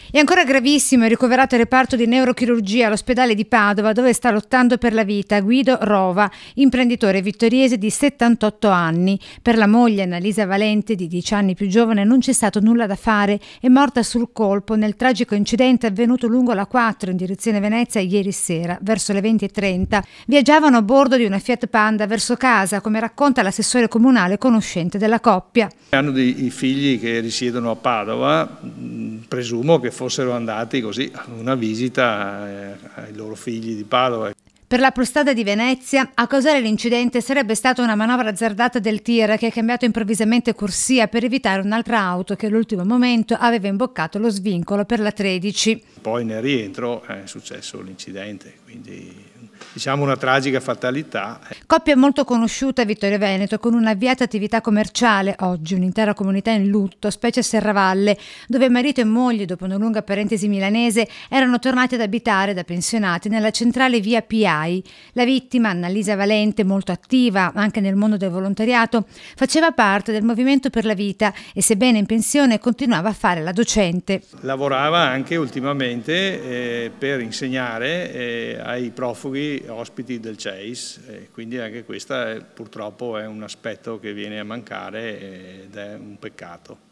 È ancora gravissimo il ricoverato al reparto di neurochirurgia all'ospedale di Padova, dove sta lottando per la vita Guido Rova, imprenditore vittoriese di 78 anni. Per la moglie Annalisa Valente, di 10 anni più giovane, non c'è stato nulla da fare. È morta sul colpo nel tragico incidente avvenuto lungo la 4 in direzione Venezia ieri sera, verso le 20:30. Viaggiavano a bordo di una Fiat Panda verso casa, come racconta l'assessore comunale conoscente della coppia. Hanno dei figli che risiedono a Padova, presumo che fossero andati così a una visita ai loro figli di Padova. Per l'autostrada di Venezia, a causare l'incidente sarebbe stata una manovra azzardata del tir che ha cambiato improvvisamente corsia per evitare un'altra auto che all'ultimo momento aveva imboccato lo svincolo per la 13. Poi nel rientro è successo l'incidente, quindi diciamo una tragica fatalità. Coppia molto conosciuta a Vittorio Veneto, con un'avviata attività commerciale, oggi un'intera comunità in lutto, specie a Serravalle, dove marito e moglie, dopo una lunga parentesi milanese, erano tornati ad abitare da pensionati nella centrale via PI. La vittima, Annalisa Valente, molto attiva anche nel mondo del volontariato, faceva parte del Movimento per la Vita e, sebbene in pensione, continuava a fare la docente. Lavorava anche ultimamente per insegnare ai profughi ospiti del CEIS, quindi anche questo purtroppo è un aspetto che viene a mancare ed è un peccato.